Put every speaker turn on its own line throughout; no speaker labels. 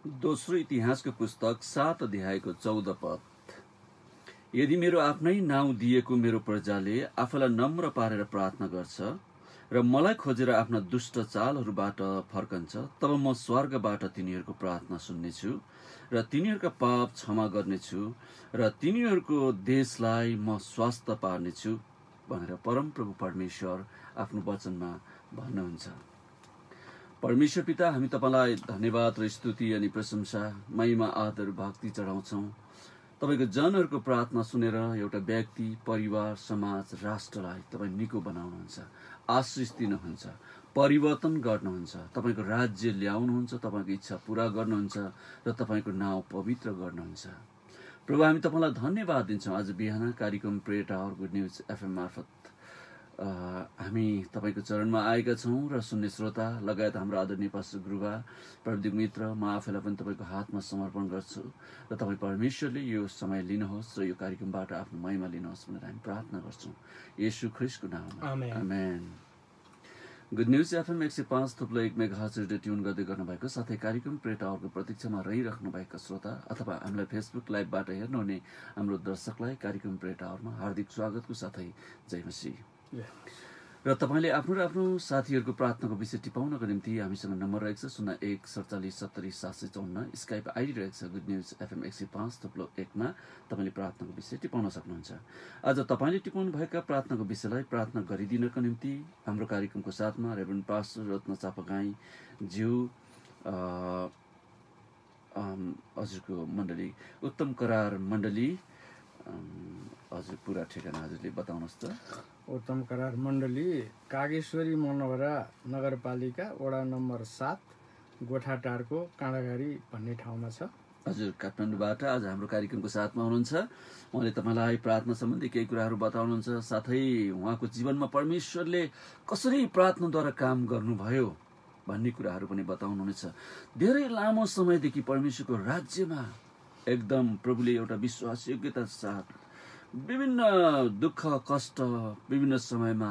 दोस्रो इतिहासको पुस्तक 7 अध्यायको 14 पद। यदि मेरो आफ्नै नाउँ दिएको मेरो प्रजाले आफूलाई नम्र पारेर प्रार्थना गर्छ र मलाई खोजेर आफ्ना दुष्ट चालहरूबाट फर्कन्छ, तब म स्वर्गबाट तिनीहरूको प्रार्थना सुन्नेछु र तिनीहरूका पाप क्षमा गर्नेछु र तिनीहरूको देशलाई म स्वास्थ्य पार्नेछु भनेर परमप्रभु परमेश्वर आफ्नो वचनमा भन्नुहुन्छ। परमेश्वर पिता, हामी तपाईलाई धन्यवाद र स्तुति अनि प्रशंसा, महिमा, आदर, भक्ति चढाउँछौँ। तपाईको जनहरूको प्रार्थना सुनेर एउटा व्यक्ति, परिवार, समाज, राष्ट्रलाई तपाईँ निको बनाउनुहुन्छ, आशिष दिनुहुन्छ, परिवर्तन गर्नुहुन्छ, तपाईको राज्य ल्याउनुहुन्छ, तपाईको इच्छा पूरा गर्नुहुन्छ र तपाईको नाउँ पवित्र गर्नुहुन्छ। प्रभु, हामी तपाईलाई धन्यवाद दिन्छौँ। आज बिहान कार्यक्रम pray tower good news FM मार्फत हामी तपाईको चरणमा आएका छौँ र सुन्ने श्रोता लगायत हाम्रो आदरणीय पास्टर गुरुबा, प्राविधिक मित्र, म आफैलाई पनि तपाईको हातमा समर्पण गर्छु र तपाईँ परमेश्वरले यो समय लिनुहोस् र यो कार्यक्रमबाट आफ्नो महिमा लिनुहोस् भनेर हामी प्रार्थना गर्छौँ येशू ख्रीष्टको नाममा, आमेन। गुड न्युज एफएम 105.1 मेगाहर्जले ट्युन गर्दै गर्नुभएको साथै कार्यक्रम प्रे टावरको प्रतीक्षामा रहिराख्नु भएका श्रोता अथवा हामीलाई फेसबुक लाइभबाट हेर्नुहुने हाम्रो दर्शकलाई कार्यक्रम प्रे टावरमा हार्दिक स्वागतको साथै जय मसीह। र तपाईँले आफ्नो र आफ्नो साथीहरूको प्रार्थनाको विषय टिपाउनको निम्ति हामीसँग नम्बर रहेको छ 0147700754। स्काइप आइडी रहेको छ गुड न्युज एफएम 105.1 मा तपाईँले प्रार्थनाको विषय टिपाउन सक्नुहुन्छ। आज तपाईँले टिपाउनु भएका प्रार्थनाको विषयलाई प्रार्थना गरिदिनको निम्ति हाम्रो कार्यक्रमको साथमा रेभरेन्ड पास्टर रत्न चापागाई ज्यू, हजुरको मण्डली उत्तम करार मण्डली, हजुर पुरा ठेगाना हजुरले बताउनुहोस् त।
उत्तम करार मण्डली, कागेश्वरी मनोहरा नगरपालिका, वडा नम्बर 7, गोठाटारको काँडाघारी भन्ने ठाउँमा छ।
हजुर काठमाडौँबाट आज हाम्रो कार्यक्रमको साथमा हुनुहुन्छ। उहाँले तपाईँलाई प्रार्थना सम्बन्धी केही कुराहरू बताउनुहुन्छ, साथै उहाँको जीवनमा परमेश्वरले कसरी प्रार्थनाद्वारा काम गर्नुभयो भन्ने कुराहरू पनि बताउनुहुनेछ। धेरै लामो समयदेखि परमेश्वरको राज्यमा एकदम प्रभुले एउटा विश्वास योग्यता साथ विभिन्न दुःख कष्ट विभिन्न समयमा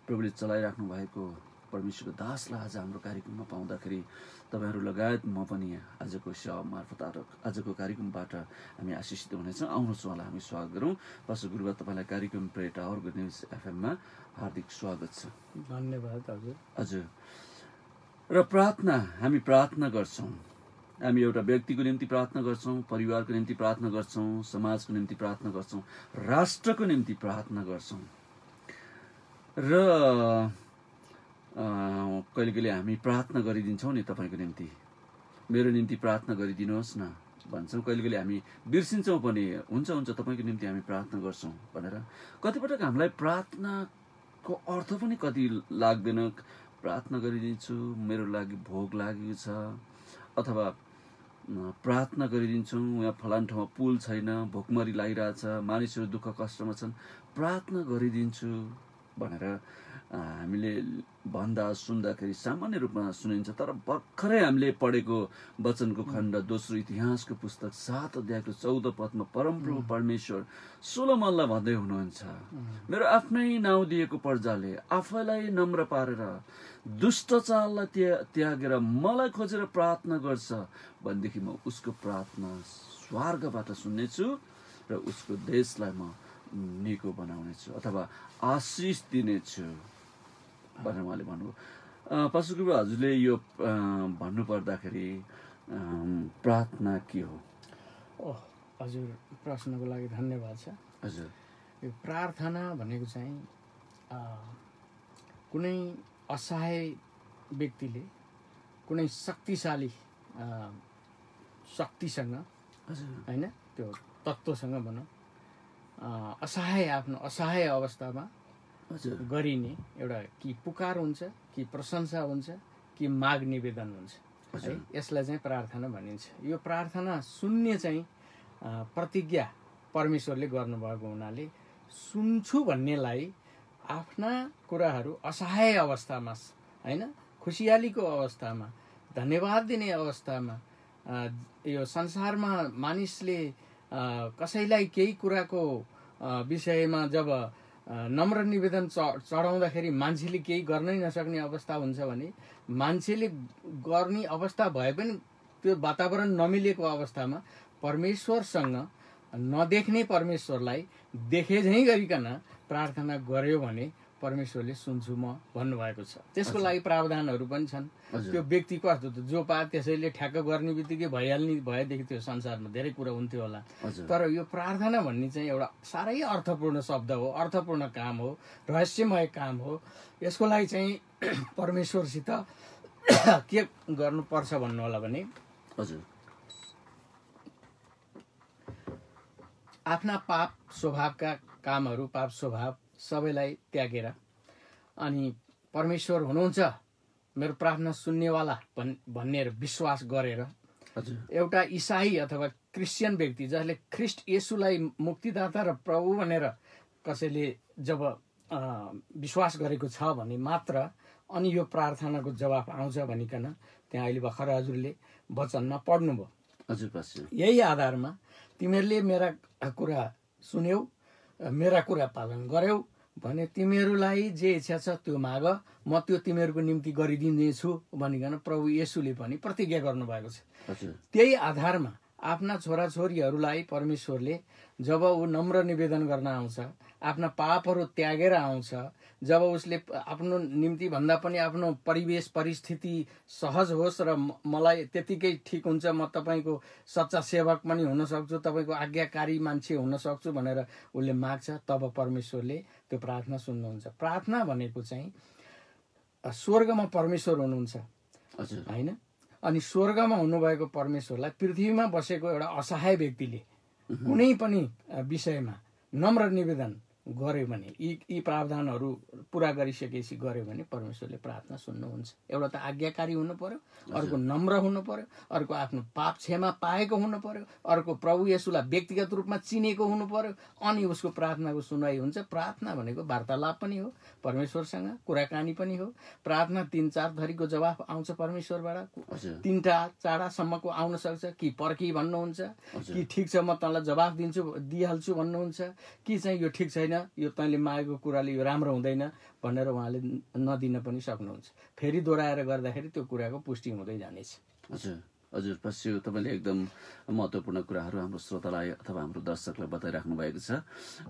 प्रभुले चलाइराख्नु भएको परमेश्वरको दासलाई आज हाम्रो कार्यक्रममा पाउँदाखेरि तपाईँहरू लगायत म पनि आजको सेवा मार्फत आजको कार्यक्रमबाट हामी आशिषित हुनेछौँ। आउनुहोस् उहाँलाई हामी स्वागत गरौँ। पास्टर गुरुबा, तपाईँलाई कार्यक्रम प्रे टावर गुड न्युज एफएममा हार्दिक स्वागत छ।
धन्यवाद हजुर।
हजुर, र प्रार्थना, हामी प्रार्थना गर्छौँ। हामी एउटा व्यक्तिको निम्ति प्रार्थना गर्छौँ, परिवारको निम्ति प्रार्थना गर्छौँ, समाजको निम्ति प्रार्थना गर्छौँ, राष्ट्रको निम्ति प्रार्थना गर्छौँ र कहिले कहिले हामी प्रार्थना गरिदिन्छौँ नि तपाईँको निम्ति, मेरो निम्ति प्रार्थना गरिदिनुहोस् न भन्छौँ। कहिले कहिले हामी बिर्सिन्छौँ पनि, हुन्छ हुन्छ तपाईँको निम्ति हामी प्रार्थना गर्छौँ भनेर। कतिपटक हामीलाई प्रार्थनाको अर्थ पनि कति लाग्दैन। प्रार्थना गरिदिन्छु, मेरो लागि भोग लागेको छ, अथवा प्रार्थना गरिदिन्छौँ, यहाँ फलान ठाउँमा पुल छैन, भोकमरी लागिरहेछ, मानिसहरू दुःख कष्टमा छन्, प्रार्थना गरिदिन्छु भनेर हामीले भन्दा सुन्दाखेरि सामान्य रूपमा सुनिन्छ। तर भर्खरै हामीले पढेको वचनको खण्ड दोस्रो इतिहासको पुस्तक 7 अध्यायको 14 पदमा परमप्रभु परमेश्वर सोलोमनलाई भन्दै हुनुहुन्छ, मेरो आफ्नै नाउँ दिएको प्रजाले आफैलाई नम्र पारेर दुष्ट चाललाई त्यागेर मलाई खोजेर प्रार्थना गर्छ भनेदेखि म उसको प्रार्थना स्वर्गबाट सुन्नेछु र उसको देशलाई म निको बनाउनेछु अथवा आशिष दिनेछु भनेर उहाँले भन्नुभयो। पास्टर गुरुबा, हजुरले यो भन्नु पर्दाखेरि प्रार्थना के हो?
हजुर, प्रश्नको लागि धन्यवाद छ।
हजुर,
यो प्रार्थना भनेको चाहिँ कुनै असहाय व्यक्तिले कुनै शक्तिशाली शक्तिसँग होइन, त्यो तत्त्वसँग भनौँ, आफ्नो असहाय अवस्थामा गरिने एउटा कि पुकार हुन्छ, कि प्रशंसा हुन्छ, कि माग निवेदन हुन्छ है, यसलाई चाहिँ प्रार्थना भनिन्छ। यो प्रार्थना सुन्ने चाहिँ प्रतिज्ञा परमेश्वरले गर्नुभएको हुनाले सुन्छु भन्नेलाई आफ्ना कुराहरू असहाय अवस्थामा होइन, खुसियालीको अवस्थामा, धन्यवाद दिने अवस्थामा, यो संसारमा मानिसले कसैलाई केही कुराको विषयमा जब नम्र निवेदन चढाउँदाखेरि मान्छेले केही गर्नै नसक्ने अवस्था हुन्छ भने मान्छेले गर्ने अवस्था भए पनि त्यो वातावरण नमिलेको अवस्थामा परमेश्वरसँग नदेख्ने परमेश्वरलाई देखे झैँ गरिकन प्रार्थना गर्यो भने परमेश्वरले सुन्छु म भन्नुभएको छ। त्यसको लागि प्रावधानहरू पनि छन्। त्यो व्यक्ति कस्तो त जो पा त्यसैले ठ्याक्क गर्ने बित्तिकै भइहाल्ने भएदेखि त्यो संसारमा धेरै कुरा हुन्थ्यो होला। तर यो प्रार्थना भन्ने चाहिँ एउटा साह्रै अर्थपूर्ण शब्द हो, अर्थपूर्ण काम हो, रहस्यमय काम हो। यसको लागि चाहिँ परमेश्वरसित के गर्नुपर्छ भन्नु होला भने आफ्ना पाप स्वभावका कामहरू, पाप स्वभाव सबैलाई त्यागेर अनि परमेश्वर हुनुहुन्छ मेरो प्रार्थना सुन्नेवाला भन्ने विश्वास गरेर एउटा इसाई अथवा क्रिस्चियन व्यक्ति जसले ख्रिस्ट येशूलाई मुक्तिदाता र प्रभु भनेर कसैले जब विश्वास गरेको छ भने मात्र अनि यो प्रार्थनाको जवाफ आउँछ भनिकन त्यहाँ अहिले भर्खर हजुरले वचनमा पढ्नुभयो। यही आधारमा तिमीहरूले मेरा कुरा सुन्यौ, मेरा कुरा पालन गर्यौ भने तिमीहरूलाई जे इच्छा छ त्यो माग, म त्यो तिमीहरूको निम्ति गरिदिनेछु भनिकन प्रभु येशूले पनि प्रतिज्ञा गर्नुभएको छ। त्यही आधारमा आफ्ना छोराछोरीहरूलाई परमेश्वरले जब ऊ नम्र निवेदन गर्न आउँछ, आफ्ना पापहरू त्यागेर आउँछ, जब उसले आफ्नो निम्ति भन्दा पनि आफ्नो परिवेश परिस्थिति सहज होस् र मलाई त्यतिकै ठिक हुन्छ, म तपाईँको सच्चा सेवक पनि हुन सक्छु, तपाईँको आज्ञाकारी मान्छे हुन सक्छु भनेर उसले माग्छ, तब परमेश्वरले त्यो प्रार्थना सुन्नुहुन्छ। प्रार्थना भनेको चाहिँ स्वर्गमा परमेश्वर हुनुहुन्छ होइन, अनि स्वर्गमा हुनुभएको परमेश्वरलाई पृथ्वीमा बसेको एउटा असहाय व्यक्तिले कुनै पनि विषयमा नम्र निवेदन गर्यो भने यी प्रावधानहरू पुरा गरिसकेपछि गर्यो भने परमेश्वरले प्रार्थना सुन्नुहुन्छ। एउटा त आज्ञाकारी हुनु पर्यो, अर्को नम्र हुनु पर्यो, अर्को आफ्नो पाप क्षमा पाएको हुनु पर्यो, अर्को प्रभु येशूलाई व्यक्तिगत रूपमा चिनेको हुनु पर्यो, अनि उसको प्रार्थनाको सुनवाई हुन्छ। प्रार्थना भनेको वार्तालाप पनि हो, परमेश्वरसँग कुराकानी पनि हो। प्रार्थना 3-4 थरीको जवाफ आउँछ परमेश्वरबाट, 3टा 4टासम्मको आउन सक्छ। कि पर्खी भन्नुहुन्छ, कि ठिक छ म तँलाई जवाफ दिइहाल्छु भन्नुहुन्छ, कि चाहिँ यो ठिक छैन, यो तैँले मागेको कुराले यो राम्रो हुँदैन भनेर उहाँले नदिन पनि सक्नुहुन्छ। फेरि दोहोऱ्याएर गर्दाखेरि त्यो कुराको पुष्टि हुँदै जानेछ।
हजुर पश्यो तपाईँले एकदम महत्त्वपूर्ण कुराहरू हाम्रो श्रोतालाई अथवा हाम्रो दर्शकलाई बताइराख्नु भएको छ।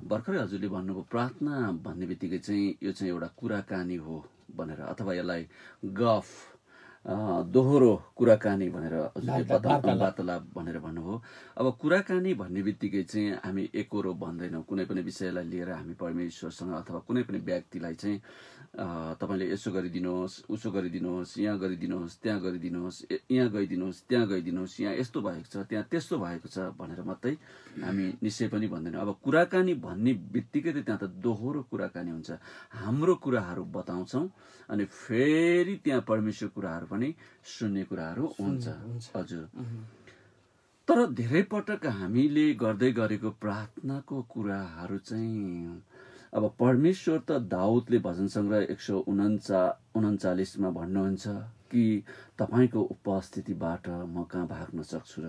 भर्खरै हजुरले भन्नुभयो प्रार्थना भन्ने बित्तिकै चाहिँ यो चाहिँ एउटा कुराकानी हो भनेर, अथवा यसलाई गफ दोहोरो कुराकानी भनेर हजुरले वार्तालाप भनेर भन्नुभयो। अब कुराकानी भन्ने बित्तिकै चाहिँ हामी एकरो भन्दैनौँ। कुनै पनि विषयलाई लिएर हामी परमेश्वरसँग अथवा कुनै पनि व्यक्तिलाई चाहिँ तपाईँले यसो गरिदिनुहोस्, उसो गरिदिनुहोस्, यहाँ गरिदिनुहोस्, त्यहाँ गरिदिनुहोस्, यहाँ गइदिनुहोस्, त्यहाँ गइदिनुहोस्, यहाँ यस्तो भएको छ, त्यहाँ त्यस्तो भएको छ भनेर मात्रै हामी निश्चय पनि भन्दैनौँ। अब कुराकानी भन्ने बित्तिकै त त्यहाँ त दोहोरो कुराकानी हुन्छ। हाम्रो कुराहरू बताउँछौँ अनि फेरि त्यहाँ परमेश्वर कुराहरू पनि सुन्ने कुराहरू हुन्छ। हजुर, तर धेरै पटक हामीले गर्दै गरेको प्रार्थनाको कुराहरू चाहिँ अब परमेश्वर त दाउदले भजन सङ्ग्रह 139मा भन्नुहुन्छ कि तपाईँको उपस्थितिबाट म कहाँ भाग्न सक्छु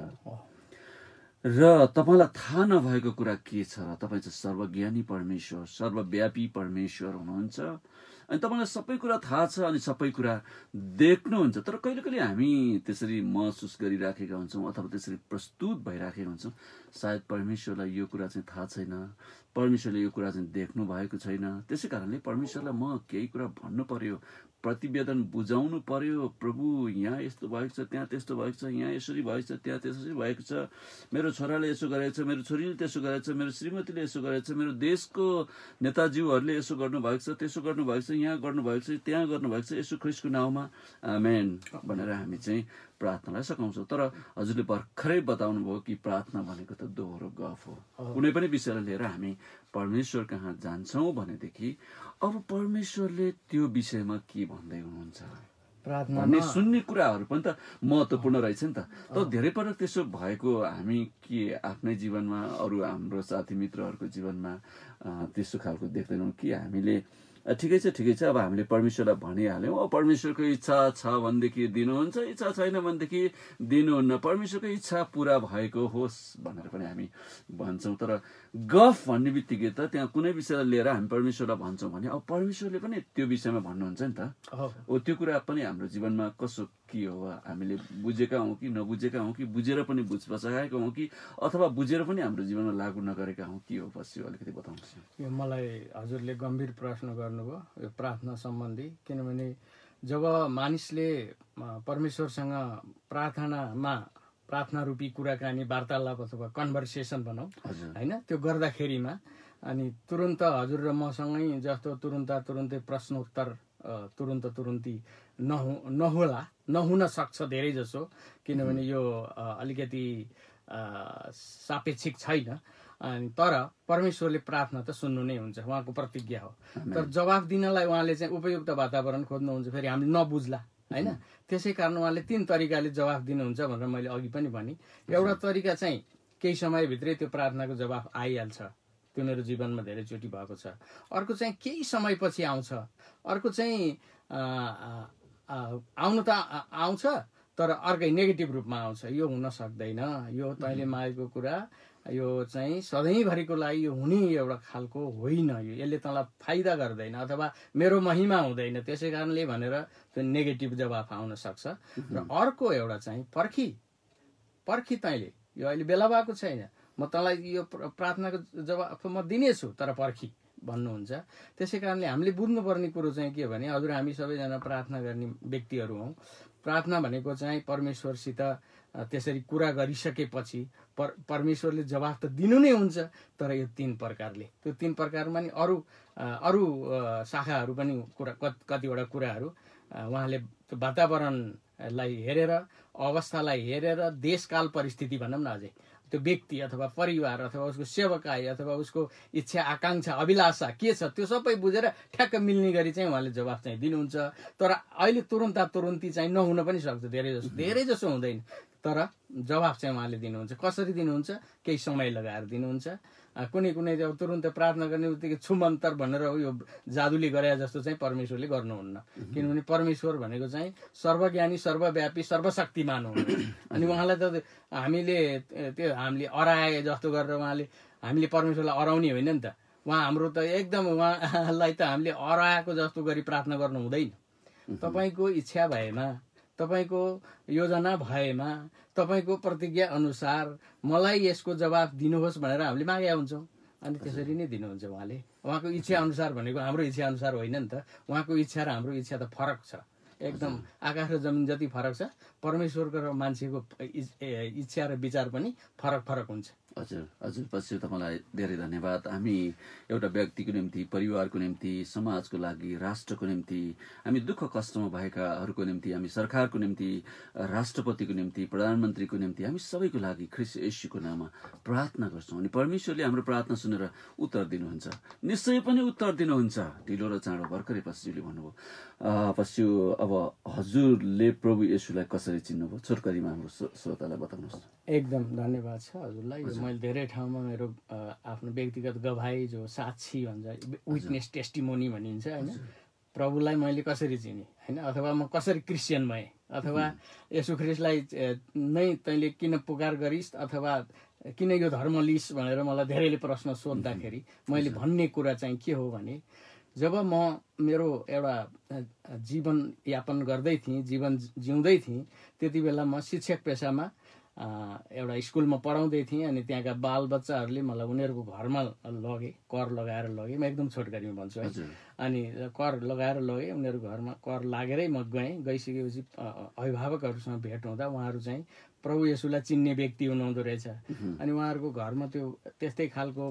र तपाईँलाई थाहा नभएको कुरा के छ र तपाईँ चाहिँ सर्वज्ञानी परमेश्वर, सर्वव्यापी परमेश्वर हुनुहुन्छ अनि तपाईँलाई सबै कुरा थाहा छ अनि सबै कुरा देख्नुहुन्छ। तर कहिले कहिले हामी त्यसरी महसुस गरिराखेका हुन्छौँ अथवा त्यसरी प्रस्तुत भइराखेका हुन्छौँ, सायद परमेश्वरलाई यो कुरा चाहिँ थाहा छैन, परमेश्वरले यो कुरा चाहिँ देख्नु भएको छैन, त्यसै कारणले परमेश्वरलाई म केही कुरा भन्नु पर्यो, प्रतिवेदन बुझाउनु पर्यो। प्रभु यहाँ यस्तो भएको छ, त्यहाँ त्यस्तो भएको छ, यहाँ यसरी भएको छ, त्यहाँ त्यसरी भएको छ, मेरो छोराले यसो गरेको छ, मेरो छोरीले त्यसो गरेको छ, मेरो श्रीमतीले यसो गरेको छ, मेरो देशको नेताजीहरूले यसो गर्नुभएको छ, त्यसो गर्नुभएको छ, यहाँ गर्नुभएको छ, त्यहाँ गर्नुभएको छ, यसो ख्रिस्टको नाउँमा आमेन भनेर हामी चाहिँ प्रार्थनालाई सघाउँछौँ। तर हजुरले भर्खरै बताउनु भयो कि प्रार्थना भनेको त दोहोरो गफ हो। कुनै पनि विषयलाई लिएर हामी परमेश्वर कहाँ जान्छौँ भनेदेखि अब परमेश्वरले त्यो विषयमा के भन्दै हुनुहुन्छ भन्ने सुन्ने कुराहरू पनि त महत्त्वपूर्ण रहेछ नि त। तर धेरै पटक त्यसो भएको हामी के आफ्नै जीवनमा, अरू हाम्रो साथी मित्रहरूको जीवनमा त्यस्तो खालको देख्दैनौँ कि हामीले ठिकै छ अब हामीले परमेश्वरलाई भनिहाल्यौँ, परमेश्वरको इच्छा छ भनेदेखि दिनुहुन्छ, इच्छा छैन भनेदेखि दिनुहुन्न, परमेश्वरको इच्छा पुरा भएको होस् भनेर पनि हामी भन्छौँ। तर गफ भन्ने बित्तिकै त त्यहाँ कुनै विषयलाई लिएर हामी परमेश्वरलाई भन्छौँ भने अब परमेश्वरले पनि त्यो विषयमा भन्नुहुन्छ नि त। त्यो कुरा पनि हाम्रो जीवनमा कसो के हो? हामीले बुझेका हौँ कि नबुझेका हौँ कि बुझेर पनि बुझ बचाएका हौँ कि अथवा बुझेर पनि हाम्रो जीवनमा लागू नगरेका हौँ, के हो पश्चिम अलिकति बताउनुहोस्।
यो मलाई हजुरले गम्भीर प्रश्न गर्नुभयो यो प्रार्थना सम्बन्धी। किनभने जब मानिसले परमेश्वरसँग प्रार्थना रूपी कुराकानी, वार्तालाप अथवा कन्भर्सेसन भनौँ होइन, त्यो गर्दाखेरिमा अनि तुरुन्त हजुर र मसँगै जस्तो तुरुन्तै प्रश्नोत्तर तुरुन्ती नहुन सक्छ धेरै जसो। किनभने यो अलिकति सापेक्षिक छैन। अनि तर परमेश्वरले प्रार्थना त सुन्नु नै हुन्छ, उहाँको प्रतिज्ञा हो। तर जवाफ दिनलाई उहाँले चाहिँ उपयुक्त वातावरण खोज्नुहुन्छ, फेरि हामीले नबुझ्ला होइन। त्यसै कारण उहाँले 3 तरिकाले जवाफ दिनुहुन्छ भनेर मैले अघि पनि भने। एउटा तरिका चाहिँ केही समयभित्रै त्यो प्रार्थनाको जवाफ आइहाल्छ, त्यो मेरो जीवनमा धेरैचोटि भएको छ। अर्को चाहिँ केही समयपछि आउँछ। अर्को चाहिँ आउनु त आउँछ तर अर्कै नेगेटिभ रूपमा आउँछ। यो हुन सक्दैन, यो तैँले मागेको कुरा यो चाहिँ सधैँभरिको लागि यो हुने एउटा खालको होइन, यसले तँलाई फाइदा गर्दैन अथवा मेरो महिमा हुँदैन, त्यसै कारणले भनेर त्यो नेगेटिभ जवाफ आउन सक्छ। र अर्को एउटा चाहिँ पर्खी तैँले यो अहिले बेला भएको छैन, म तँलाई यो प्रार्थनाको जवाफ म दिनेछु तर पर्खी भन्नुहुन्छ। त्यसै कारणले हामीले बुझ्नुपर्ने कुरो चाहिँ के भने, हजुर हामी सबैजना प्रार्थना गर्ने व्यक्तिहरू हौँ। प्रार्थना भनेको चाहिँ परमेश्वरसित त्यसरी कुरा गरिसकेपछि परमेश्वरले जवाफ त दिनु नै हुन्छ, तर यो 3 प्रकारले। त्यो 3 प्रकारमा नि अरू शाखाहरू पनि कतिवटा कुराहरू उहाँले वातावरणलाई हेरेर, अवस्थालाई हेरेर, देशकाल परिस्थिति भनौँ न, अझै त्यो व्यक्ति अथवा परिवार अथवा उसको सेवकाई अथवा उसको इच्छा आकाङ्क्षा अभिलाषा के छ त्यो सबै बुझेर ठ्याक्क मिल्ने गरी चाहिँ उहाँले जवाफ चाहिँ दिनुहुन्छ। तर अहिले तुरुन्ती चाहिँ नहुन पनि सक्छ, धेरै जसो हुँदैन, तर जवाफ चाहिँ उहाँले दिनुहुन्छ। कसरी दिनुहुन्छ? केही समय लगाएर दिनुहुन्छ। कुनै अब तुरुन्त प्रार्थना गर्ने बित्तिकै छुमन्तर भनेर यो जादुले गरे जस्तो चाहिँ परमेश्वरले गर्नुहुन्न। किनभने परमेश्वर भनेको चाहिँ सर्वज्ञानी, सर्वव्यापी, सर्वशक्तिमान हुनुहुन्छ। अनि उहाँलाई त हामीले अराए जस्तो गरेर हामीले परमेश्वरलाई अराउने होइन नि त। हाम्रो त एकदम उहाँलाई त हामीले अराएको जस्तो गरी प्रार्थना गर्नु हुँदैन। तपाईँको इच्छा भएमा, तपाईँको योजना भएमा, तपाईँको प्रतिज्ञा अनुसार मलाई यसको जवाफ दिनुहोस् भनेर हामीले मागेका हुन्छौँ, अनि त्यसरी नै दिनुहुन्छ उहाँले। उहाँको इच्छा अनुसार भनेको हाम्रो इच्छा अनुसार होइन नि त। उहाँको इच्छा र हाम्रो इच्छा त फरक छ, एकदम आकाश र जमिन जति फरक छ। परमेश्वरको र मान्छेको इच्छा र विचार पनि फरक हुन्छ।
हजुर पछि तपाईँलाई धेरै धन्यवाद। हामी एउटा व्यक्तिको निम्ति, परिवारको निम्ति, समाजको लागि, राष्ट्रको निम्ति, हामी दुःख कष्टमा भएकाहरूको निम्ति, हामी सरकारको निम्ति, राष्ट्रपतिको निम्ति, प्रधानमन्त्रीको निम्ति, हामी सबैको लागि ख्रीष्ट येशूको नाममा प्रार्थना गर्छौँ। अनि परमेश्वरले हाम्रो प्रार्थना सुनेर उत्तर दिनुहुन्छ, निश्चय पनि उत्तर दिनुहुन्छ। ढिलो र चाँडो भर्खरै पश्चिमले भन्नुभयो। पश्चिम अब हजुरले प्रभु येशूलाई कसरी चिन्नुभयो? छोटकरीमा हाम्रो श्रोतालाई बताउनुहोस्।
एकदम धन्यवाद छ हजुरलाई। मैले धेरै ठाउँमा मेरो आफ्नो व्यक्तिगत गवाही, जो साक्षी भन्छ, विटनेस टेस्टिमोनी भनिन्छ होइन, प्रभुलाई मैले कसरी चिने होइन, अथवा म कसरी क्रिस्चियन भएँ, अथवा येशू ख्रीष्टलाई नै तैँले किन पुकार गरिस् अथवा किन यो धर्म लिइस् भनेर मलाई धेरैले प्रश्न सोद्धाखेरि मैले भन्ने कुरा चाहिँ के हो भने, जब म मेरो एउटा जीवनयापन गर्दै थिएँ, जीवन जिउँदै थिएँ, त्यति बेला म शिक्षक पेसामा एउटा स्कुलमा पढाउँदै थिएँ। अनि त्यहाँका बालबच्चाहरूले मलाई उनीहरूको घरमा लगे, कर लगाएर लगे। म एकदम छोटकरीमा भन्छु है। अनि कर लगाएर लगे उनीहरूको घरमा, कर लागेरै म गइसकेपछि अभिभावकहरूसँग भेट हुँदा उहाँहरू चाहिँ प्रभु येशूलाई चिन्ने व्यक्ति हुनुहुँदो रहेछ। अनि उहाँहरूको घरमा त्यो त्यस्तै खालको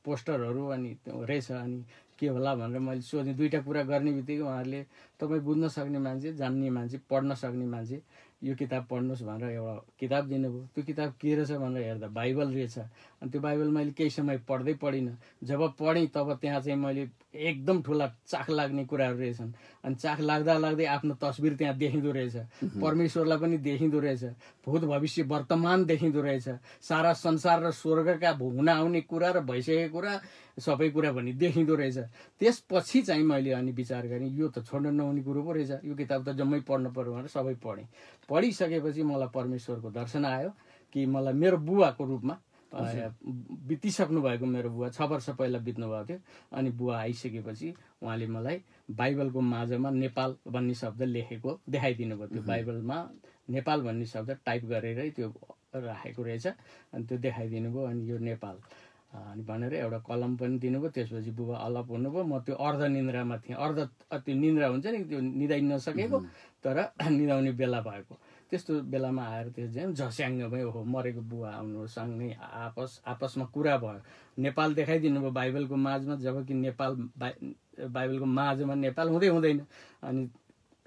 पोस्टरहरू अनि रहेछ। अनि के होला भनेर मैले सोधेँ। 2टा कुरा गर्ने बित्तिकै उहाँहरूले तपाईँ बुझ्न सक्ने मान्छे, जान्ने मान्छे, पढ्न सक्ने मान्छे, यो किताब पढ्नुहोस् भनेर एउटा किताब दिनुभयो। त्यो किताब के रहेछ भनेर हेर्दा बाइबल रहेछ। अनि त्यो बाइबल मैले केही समय पढिनँ। जब पढेँ तब त्यहाँ चाहिँ मैले एकदम ठुला चाख लाग्ने कुराहरू रहेछन्। अनि चाख लाग्दै आफ्नो तस्बिर त्यहाँ देखिँदो रहेछ, परमेश्वरलाई पनि देखिँदो रहेछ, भूत भविष्य वर्तमान देखिँदो रहेछ, सारा संसार र स्वर्गका हुन आउने कुरा र भइसकेको कुरा सबै कुरा पनि देखिँदो रहेछ। त्यसपछि चाहिँ मैले अनि विचार गरेँ, यो त छोड्न नहुने कुरो पो रहेछ, यो किताब त जम्मै पढ्नु पर्यो भनेर सबै पढेँ। पढिसकेपछि मलाई परमेश्वरको दर्शन आयो कि मलाई मेरो बुवाको रूपमा बितिसक्नु भएको मेरो बुवा 6 वर्ष पहिला बित्नु भएको थियो। अनि बुवा आइसकेपछि उहाँले मलाई बाइबलको माझमा नेपाल भन्ने शब्द लेखेको देखाइदिनु भयो। त्यो बाइबलमा नेपाल भन्ने शब्द टाइप गरेरै त्यो राखेको रहेछ। अनि त्यो देखाइदिनु भयो। अनि यो नेपाल अनि भनेर एउटा कलम पनि दिनुभयो। त्यसपछि बुबा अलप हुनुभयो। म त्यो अर्ध निन्द्रामा थिएँ। त्यो निन्द्रा हुन्छ नि, त्यो निदाइ नसकेको तर निदाउने बेला भएको। त्यस्तो बेलामा आएर त्यो चाहिँ झस्याङ्ग भयो। ओहो मरेको बुवा आउनु सँगै आपसमा कुरा भयो। नेपाल देखाइदिनु भयो बाइबलको माझमा, जबकि नेपाल बाइबलको माझमा नेपाल हुँदैन। अनि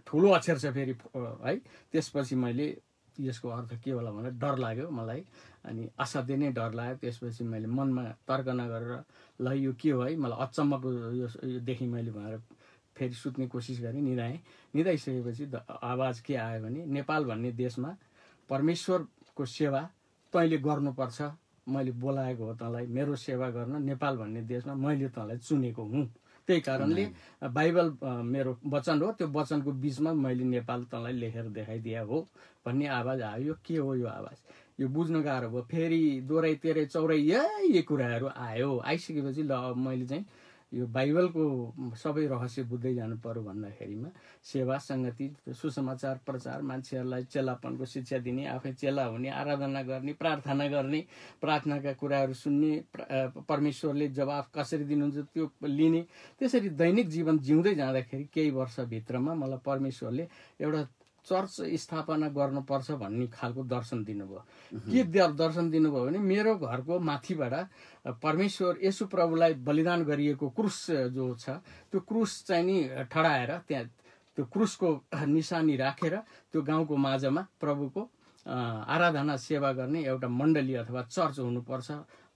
ठुलो अक्षर छ फेरि है। त्यसपछि मैले यसको अर्थ के होला भनेर डर लाग्यो मलाई। अनि असाध्यै नै डर लाग्यो। त्यसपछि मैले मनमा तर्कना गरेर ल यो के हो है, मलाई अचम्मको योदेखि मैले भनेर फेरि सुत्ने कोसिस गरेँ। निदाइसकेपछि आवाज के आयो भने नेपाल भन्ने देशमा परमेश्वरको सेवा तैँले गर्नुपर्छ, मैले बोलाएको हो तँलाई मेरो सेवा गर्न। नेपाल भन्ने देशमा मैले तँलाई चुनेको हुँ। त्यही कारणले बाइबल मेरो वचन हो, त्यो वचनको बिचमा मैले नेपाल तँलाई लेखेर देखाइदिया हो भन्ने आवाज आयो। यो के हो यो आवाज, यो बुझ्न गाह्रो भयो। फेरि दोहोऱ्याइ तेह्रै चौराइ यही कुराहरू आयो। आइसकेपछि ल मैले चाहिँ यो बाइबलको सबै रहस्य बुझ्दै जानु पर्यो भन्दाखेरिमा सेवा, सङ्गति, सुसमाचार प्रचार, मान्छेहरूलाई चेलापनको शिक्षा दिने, आफै चेला हुने, आराधना गर्ने, प्रार्थना गर्ने, प्रार्थनाका कुराहरू सुन्ने, परमेश्वरले जवाफ कसरी दिनुहुन्छ त्यो लिने। त्यसरी दैनिक जीवन जिउँदै जाँदाखेरि केही वर्षभित्रमा मलाई परमेश्वरले एउटा चर्च स्थापना गर्नुपर्छ भन्ने खालको दर्शन दिनुभयो। के दर्शन दिनुभयो भने मेरो घरको माथिबाट परमेश्वर येशू प्रभुलाई बलिदान गरिएको क्रुस जो छ त्यो क्रुस चाहिँ नि ठडाएर त्यहाँ त्यो क्रुसको निशानी राखेर त्यो गाउँको माझमा प्रभुको आराधना सेवा गर्ने एउटा मण्डली अथवा चर्च हुनुपर्छ,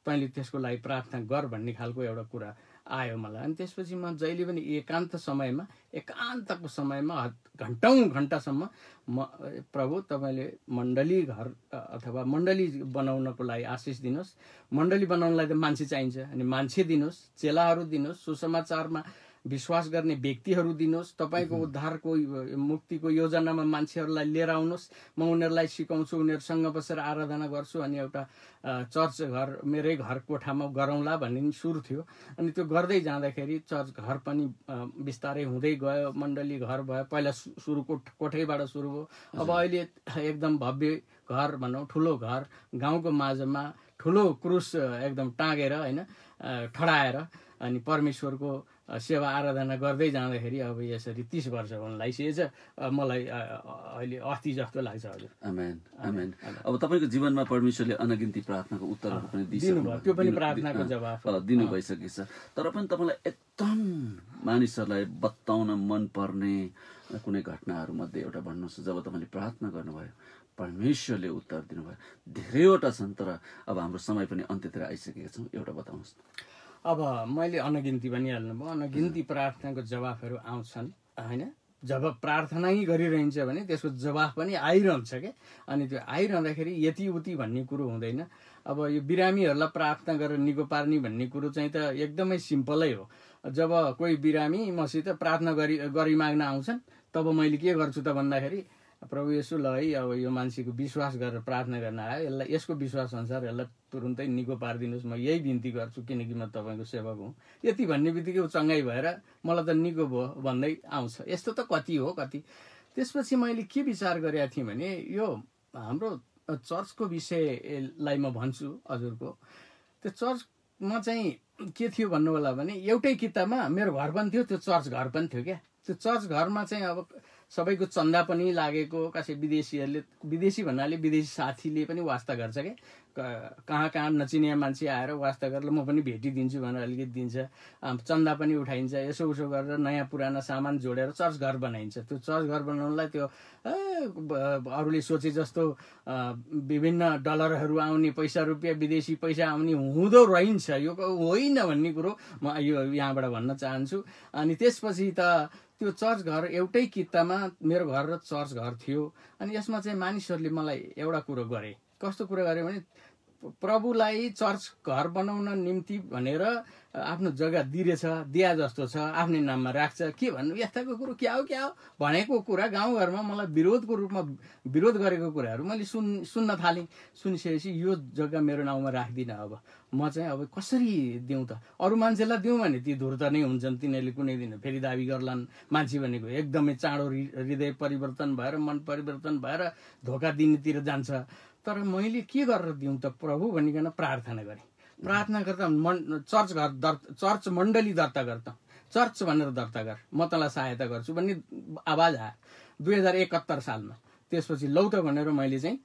तैँले त्यसको लागि प्रार्थना गर भन्ने खालको एउटा कुरा आयो मलाई। अनि त्यसपछि म जहिले पनि एकान्तको समयमा घन्टासम्म म प्रभु तपाईँले मण्डली घर अथवा मण्डली बनाउनको लागि आशिष दिनुहोस्। मण्डली बनाउनलाई त मान्छे चाहिन्छ, अनि मान्छे दिनुहोस्, चेलाहरू दिनुहोस्, सुसमाचारमा विश्वास गर्ने व्यक्तिहरू दिनुहोस्, तपाईँको उद्धारको मुक्तिको योजनामा मान्छेहरूलाई लिएर आउनुहोस्। म उनीहरूलाई सिकाउँछु, उनीहरूसँग बसेर आराधना गर्छु। अनि एउटा चर्च घर मेरै घर कोठामा गरौँला भन्ने सुरु थियो। अनि त्यो गर्दै जाँदाखेरि चर्च घर पनि बिस्तारै हुँदै गयो, मण्डली घर भयो। पहिला सुरु कोठैबाट सुरु भयो। अब अहिले एकदम भव्य घर भनौँ, ठुलो घर, गाउँको माझमा ठुलो क्रुस एकदम टाँगेर होइन ठडाएर अनि परमेश्वरको सेवा आराधना गर्दै जाँदाखेरि अब यसरी 30 वर्ष हुन लागिसकेछ। मलाई अहिले अस्ति जस्तो लाग्छ। हजुर
आमेन आमेन। अब तपाईँको जीवनमा परमेश्वरले अनगिन्ती प्रार्थनाको उत्तरहरू पनि दिनुभयो,
त्यो पनि प्रार्थनाको जवाफ
दिनु भइसकेछ। तर पनि तपाईँलाई एकदम मानिसहरूलाई बताउन मन पर्ने कुनै घटनाहरू मध्ये एउटा भन्नुहोस्। जब तपाईँले प्रार्थना गर्नुभयो परमेश्वरले उत्तर दिनुभयो। धेरैवटा छन्, तर अब हाम्रो समय पनि अन्त्यतिर आइसकेका छौँ। एउटा बताउनुहोस्।
अब मैले अनगिन्ती भनिहाल्नु भयो। अनगिन्ती प्रार्थनाको जवाफहरू आउँछन् होइन। जब प्रार्थना नै गरिरहन्छ भने त्यसको जवाफ पनि आइरहन्छ क्या। अनि त्यो आइरहँदाखेरि यति उति भन्ने कुरो हुँदैन। अब यो बिरामीहरूलाई प्रार्थना गरेर निको पार्ने भन्ने कुरो चाहिँ त एकदमै सिम्पलै हो। जब कोही बिरामी मसित प्रार्थना गरी माग्न आउँछन् तब मैले के गर्छु त भन्दाखेरि प्रभु येशू ल है अब यो मान्छेको विश्वास गरेर प्रार्थना गर्न आयो, यसलाई यसको विश्वास अनुसार यसलाई तुरुन्तै निको पारिदिनुहोस्, म यही बिन्ती गर्छु किनकि म तपाईँको सेवक हुँ। यति भन्ने बित्तिकै ऊ चङ्गाई भएर मलाई त निको भयो भन्दै आउँछ। यस्तो त कति हो कति। त्यसपछि मैले के विचार गरेका थिएँ भने यो हाम्रो चर्चको विषयलाई म भन्छु हजुरको। त्यो चर्चमा चाहिँ के थियो भन्नु होला भने एउटै किताबमा मेरो घर पनि थियो, त्यो चर्च घर पनि थियो क्या। त्यो चर्च घरमा चाहिँ अब सबैको चन्दा पनि लागेको, कसै विदेशीहरूले, विदेशी भन्नाले विदेशी साथीले पनि वास्ता गर्छ क्या। कहाँ नचिनिया मान्छे आएर वास्ता गरेर म पनि भेटिदिन्छु भनेर अलिकति दिन्छ। चन्दा पनि उठाइन्छ। यसो उसो गरेर नयाँ पुराना सामान जोडेर चर्च घर बनाइन्छ। त्यो चर्च घर बनाउनलाई त्यो अरूले सोचे जस्तो विभिन्न डलरहरू आउने, पैसा रुपियाँ विदेशी पैसा आउने हुँदो रहन्छ, यो होइन भन्ने कुरो म यो यहाँबाट भन्न चाहन्छु। अनि त्यसपछि त त्यो चर्च घर एउटै कित्तामा मेरो घर र चर्च घर थियो। अनि यसमा चाहिँ मानिसहरूले मलाई एउटा कुरो गरे। कस्तो कुरो गरे भने प्रभुलाई चर्च घर बनाउन निम्ति भनेर आफ्नो जग्गा दिया जस्तो छ, आफ्नै नाममा राख्छ, के भन्नु यस्ताको कुरो क्या हो भनेको कुरा गाउँघरमा मलाई विरोधको रूपमा विरोध गरेको कुराहरू मैले सुन्न थालेँ। सुनिसकेपछि यो जग्गा मेरो नाउँमा राख्दिनँ, अब म चाहिँ अब कसरी दिउँ त? अरू मान्छेलाई दिउँ भने ती धुर्त नै हुन्छन्, तिनीहरूले कुनै दिन फेरि दाबी गर्लान्। मान्छे भनेको एकदमै चाँडो हृदय परिवर्तन भएर मन परिवर्तन भएर धोका दिनेतिर जान्छ। तर मैले के गरेर दिउँ त प्रभु भनिकन प्रार्थना गरेँ। प्रार्थना गर्दा चर्च मण्डली दर्ता गर्दा चर्च भनेर दर्ता गर, म तँलाई सहायता गर्छु भन्ने आवाज आयो 2071 सालमा। त्यसपछि लौ त भनेर मैले चाहिँ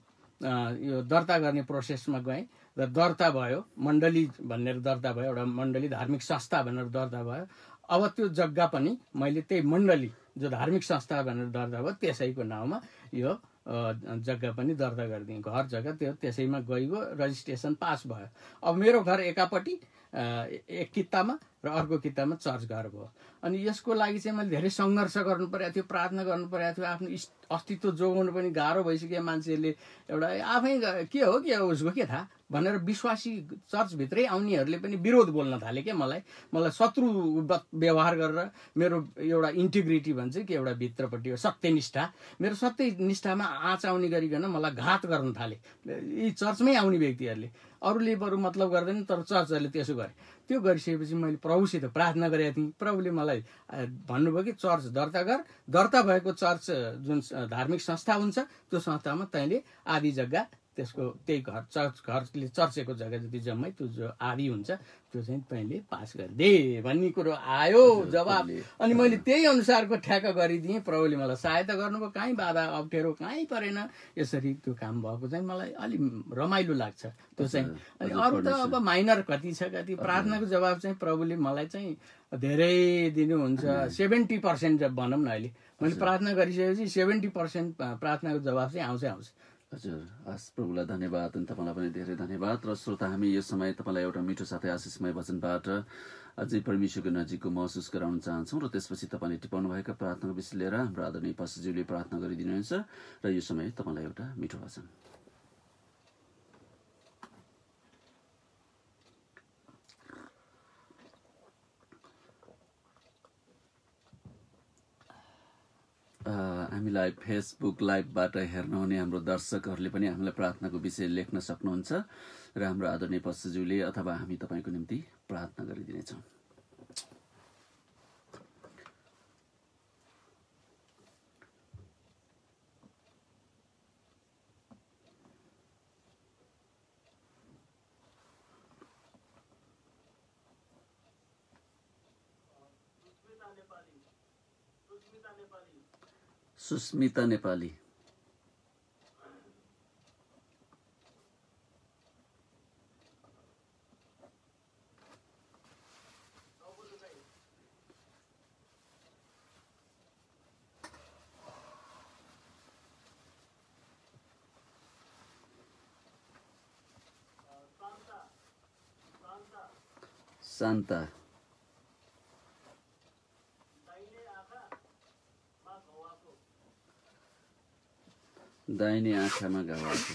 यो दर्ता गर्ने प्रोसेसमा गएँ र दर्ता भयो, मण्डली भनेर दर्ता भयो, एउटा मण्डली धार्मिक संस्था भनेर दर्ता भयो। अब त्यो जग्गा पनि मैले त्यही मण्डली जो धार्मिक संस्था भनेर दर्ता भयो त्यसैको नाउँमा यो जग्गा पनि दर्ता गरिदिएँ। घर जग्गा त्यो त्यसैमा गइगयो, रजिस्ट्रेसन पास भयो। अब मेरो घर एकापट्टि एक कित्तामा र अर्को कित्तामा चर्च घर भयो। अनि यसको लागि चाहिँ मैले धेरै सङ्घर्ष गर्नु परेको थियो, प्रार्थना गर्नु परेको थियो। आफ्नो अस्तित्व जोगाउनु पनि गाह्रो भइसक्यो। मान्छेहरूले एउटा आफै के हो उसको के थाहा भनेर विश्वासी चर्चभित्रै आउनेहरूले पनि विरोध बोल्न थाले क्या मलाई शत्रु व्यवहार गरेर। मेरो एउटा इन्टिग्रिटी भन्छ कि एउटा भित्रपट्टि सत्यनिष्ठा, मेरो सत्यनिष्ठामा आँच आउने गरिकन मलाई घात गर्न थाले यी चर्चमै आउने व्यक्तिहरूले। अरूले बरु मतलब गर्दैन, तर चर्चहरूले त्यसो गरे। त्यो गरिसकेपछि मैले प्रभुसित प्रार्थना गरेको थिएँ। प्रभुले मलाई भन्नुभयो कि चर्च दर्ता गर, दर्ता भएको चर्च जुन धार्मिक संस्था हुन्छ त्यो संस्थामा तैँले आधी जग्गा त्यसको त्यही घरले चर्चेको जग्गा जति जम्मै त्यो जो आधी हुन्छ त्यो चाहिँ तैँले पास गरिदे भन्ने कुरो आयो जवाब। अनि मैले त्यही अनुसारको ठ्याक्क गरिदिएँ। प्रभुले मलाई सहायता गर्नुभयो, कहीँ बाधा अप्ठ्यारो कहीँ परेन। यसरी त्यो काम भएको चाहिँ मलाई अलि रमाइलो लाग्छ त्यो चाहिँ। अनि अरू त अब माइनर कति छ, कति प्रार्थनाको जवाब चाहिँ प्रभुले मलाई चाहिँ धेरै दिनुहुन्छ। 70% भनौँ न, अहिले मैले प्रार्थना गरिसकेपछि 70% प्रार्थनाको जवाब चाहिँ आउँछ।
हजुर, हस्, प्रभुलाई धन्यवाद। अनि तपाईँलाई पनि धेरै धन्यवाद। र श्रोता, हामी यो समय तपाईँलाई एउटा मिठो साथै आशिषमय वचनबाट अझै परमेश्वरको नजिकको महसुस गराउन चाहन्छौँ। र त्यसपछि तपाईँले टिपाउनु भएका प्रार्थनाको विषय लिएर हाम्रो आदरणीय पास्टरज्यूले प्रार्थना गरिदिनुहुन्छ। र यो समय तपाईँलाई एउटा मिठो वचन। हामीलाई फेसबुक लाइभबाट हेर्नुहुने हाम्रो दर्शकहरूले पनि हामीलाई प्रार्थनाको विषय लेख्न सक्नुहुन्छ र हाम्रो आदरणीय पास्टरज्यूले अथवा हामी तपाईँको निम्ति प्रार्थना गरिदिनेछौँ। सुस्मिता नेपाली, शान्ता, दाहिने आँखामा घाउ आएको,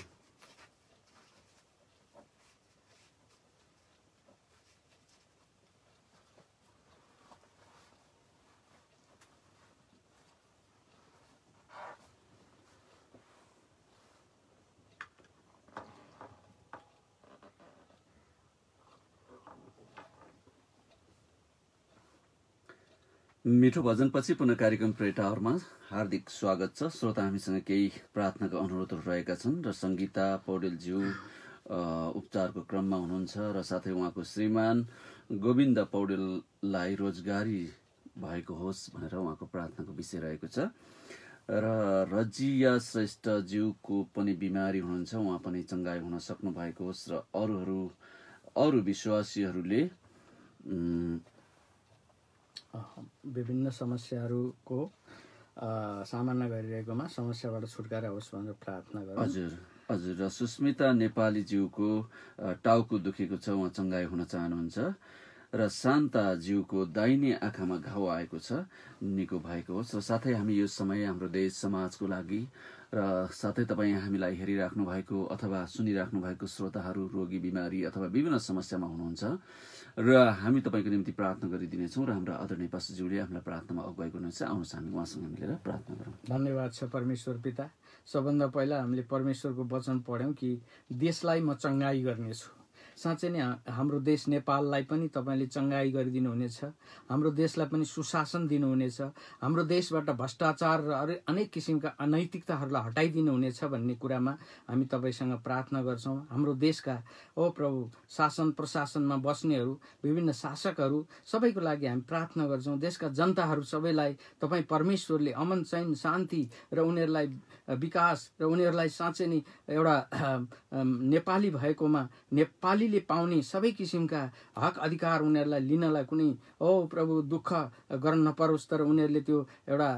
मिठो भजनपछि पुनः कार्यक्रम प्रे टावरमा हार्दिक स्वागत छ। श्रोता, हामीसँग केही प्रार्थनाका अनुरोधहरू रहेका छन् र सङ्गीता पौडेलज्यू उपचारको क्रममा हुनुहुन्छ र साथै उहाँको श्रीमान गोविन्द पौडेललाई रोजगारी भएको होस् भनेर उहाँको प्रार्थनाको विषय रहेको छ। र रजिया श्रेष्ठज्यूको पनि बिमारी हुनुहुन्छ, उहाँ पनि चङ्गाई हुन सक्नु भएको होस् र अरू विश्वासीहरूले
विभिन्न समस्याहरूको सामना गरिरहेकोमा समस्याबाट छुटकारा होस् भनेर प्रार्थना गरौँ।
हजुर हजुर। र सुस्मिता नेपालीज्यूको टाउको दुखेको छ, उहाँ चङ्गाई हुन चाहनुहुन्छ र शान्ताज्यूको दाहिने आँखामा घाउ आएको छ, निको भएको होस्। र साथै हामी यो समय हाम्रो देश समाजको लागि र साथै तपाईँ हामीलाई हेरिराख्नु भएको अथवा सुनिराख्नु भएको श्रोताहरू रोगी बिमारी अथवा विभिन्न समस्यामा हुनुहुन्छ र हामी तपाईँको निम्ति प्रार्थना गरिदिनेछौँ र हाम्रा आदरणीय पास्टरज्यूले हामीलाई प्रार्थनामा अगुवाई गर्नुहुन्छ। आउनुहोस् हामी उहाँसँग मिलेर प्रार्थना गरौँ।
धन्यवाद छ परमेश्वर पिता। सबभन्दा पहिला हामीले परमेश्वरको वचन पढ्यौँ कि देशलाई म चङ्गाई गर्नेछु। साँच्चै नै हाम्रो देश नेपाललाई पनि तपाईँले चङ्गाई गरिदिनु हुनेछ, हाम्रो देशलाई पनि सुशासन दिनुहुनेछ, हाम्रो देशबाट भ्रष्टाचार र अनेक किसिमका अनैतिकताहरूलाई हटाइदिनु हुनेछ भन्ने कुरामा हामी तपाईँसँग प्रार्थना गर्छौँ। हाम्रो देशका ओ प्रभु शासन प्रशासनमा बस्नेहरू, विभिन्न शासकहरू सबैको लागि हामी प्रार्थना गर्छौँ। देशका जनताहरू सबैलाई तपाईँ परमेश्वरले अमन चैन शान्ति र उनीहरूलाई विकास र उनीहरूलाई साँच्चै नै एउटा नेपाली भएकोमा नेपालीले पाउने सबै किसिमका हक अधिकार उनीहरूलाई लिनलाई कुनै प्रभु दुःख गर्न नपरोस्, तर उनीहरूले त्यो एउटा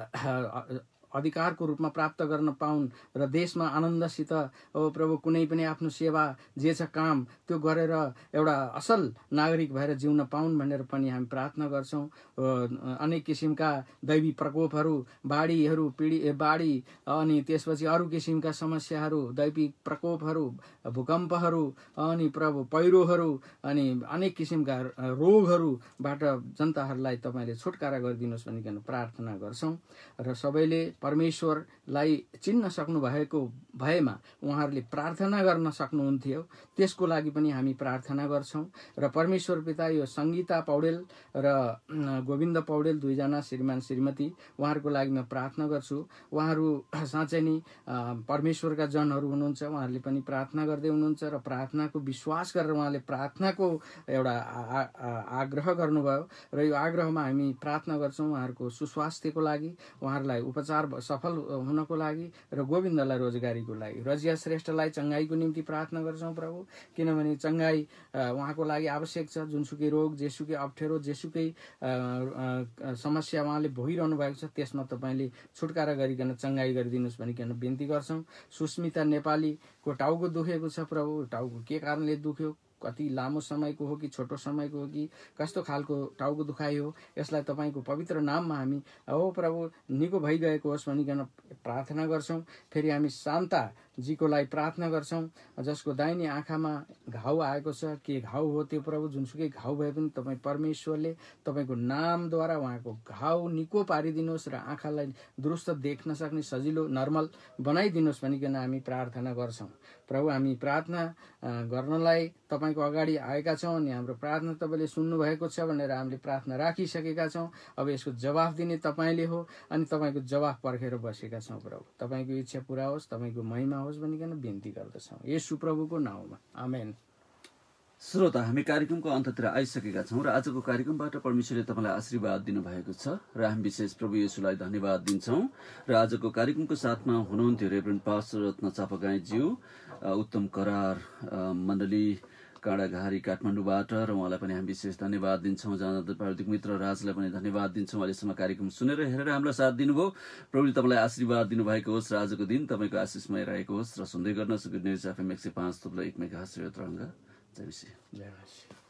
अधिकारको रूपमा प्राप्त गर्न पाउन् र देशमा आनन्दसित प्रभु कुनै पनि आफ्नो सेवा जे छ काम त्यो गरेर एउटा असल नागरिक भएर जिउन पाउन् भनेर पनि हामी प्रार्थना गर्छौँ। अनेक किसिमका दैवी प्रकोपहरू, बाढी अनि त्यसपछि अरू किसिमका समस्याहरू, दैवी प्रकोपहरू, भूकम्पहरू अनि प्रभु पहिरोहरू अनि अनेक किसिमका रोगहरूबाट जनताहरूलाई तपाईँले छुटकारा गरिदिनुहोस् भनिकन प्रार्थना गर्छौँ। र सबैले परमेश्वरलाई चिन्न सक्नु भएको भएमा उहाँहरूले प्रार्थना गर्न सक्नुहुन्थ्यो, त्यसको लागि पनि हामी प्रार्थना गर्छौँ। र परमेश्वर पिता यो सङ्गीता पौडेल र गोविन्द पौडेल दुईजना श्रीमान श्रीमती उहाँहरूको लागि म प्रार्थना गर्छु। उहाँहरू साँच्चै नै परमेश्वरका जनहरू हुनुहुन्छ, उहाँहरूले पनि प्रार्थना गर्दै हुनुहुन्छ र प्रार्थनाको विश्वास गरेर उहाँले प्रार्थनाको एउटा आग्रह गर्नुभयो र यो आग्रहमा हामी प्रार्थना गर्छौँ उहाँहरूको सुस्वास्थ्यको लागि, उहाँहरूलाई उपचार सफल हुनको लागि र गोविन्दलाई रोजगारीको लागि। रजिया श्रेष्ठलाई चङ्गाईको निम्ति प्रार्थना गर्छौँ प्रभु, किनभने चङ्गाई उहाँको लागि आवश्यक छ। जुनसुकै रोग, जेसुकै अप्ठ्यारो, जेसुकै समस्या उहाँले भोगिरहनु भएको छ त्यसमा तपाईँले छुटकारा गरिकन चङ्गाई गरिदिनुहोस् भनिकन बिन्ती गर्छौँ। सुस्मिता नेपालीको टाउको दुखेको छ प्रभु, टाउको के कारणले दुख्यो, कति लामो समयको हो कि छोटो समयको हो कि कस्तो खालको टाउको दुखाइ हो, यसलाई तपाईँको पवित्र नाममा हामी प्रभु निको भइगएको होस् भनिकन प्रार्थना गर्छौँ। फेरि हामी शान्ताजीको लागि प्रार्थना गर्छौँ जसको दाहिने आँखामा घाउ आएको छ। के घाउ हो त्यो प्रभु, जुनसुकै घाउ भए पनि तपाईँ परमेश्वरले तपाईँको नामद्वारा उहाँको घाउ निको पारिदिनुहोस् र आँखालाई दुरुस्त देख्न सक्ने सजिलो नर्मल बनाइदिनुहोस् भनिकन हामी प्रार्थना गर्छौँ। प्रभु हामी प्रार्थना गर्नलाई तपाईँको अगाडि आएका छौँ अनि हाम्रो प्रार्थना तपाईँले सुन्नुभएको छ भनेर हामीले प्रार्थना राखिसकेका छौँ। अब यसको जवाफ दिने तपाईँले हो अनि तपाईँको जवाफ पर्खेर बसेका छौँ प्रभु। तपाईँको इच्छा पुरा होस्, तपाईँको महिमा होस् भनिकन बिन्ती गर्दछौँ येशू प्रभुको नाउँमा, आमेन।
श्रोता, हामी कार्यक्रमको अन्ततिर आइसकेका छौँ र आजको कार्यक्रमबाट परमेश्वरले तपाईँलाई आशीर्वाद दिनुभएको छ र हामी विशेष प्रभु येशूलाई धन्यवाद दिन्छौँ। र आजको कार्यक्रमको साथमा हुनुहुन्थ्यो रेभरेन्ड पास्टर रत्न चापागाईज्यू, उत्तम करार मण्डली काँडाघारी काठमाडौँबाट, र उहाँलाई पनि हामी विशेष धन्यवाद दिन्छौँ। जहाँ प्राविधिक मित्र राजलाई पनि धन्यवाद दिन्छौँ, अहिलेसम्म कार्यक्रम सुनेर हेरेर हामीलाई साथ दिनुभयो। प्रभुले तपाईँलाई आशीर्वाद दिनुभएको होस् र आजको दिन तपाईँको आशिषमय रहेको होस्। र सुन्दै गर्नुहोस् good news FM 105.1 megahertz radio तरङ्ग। जय मसीह।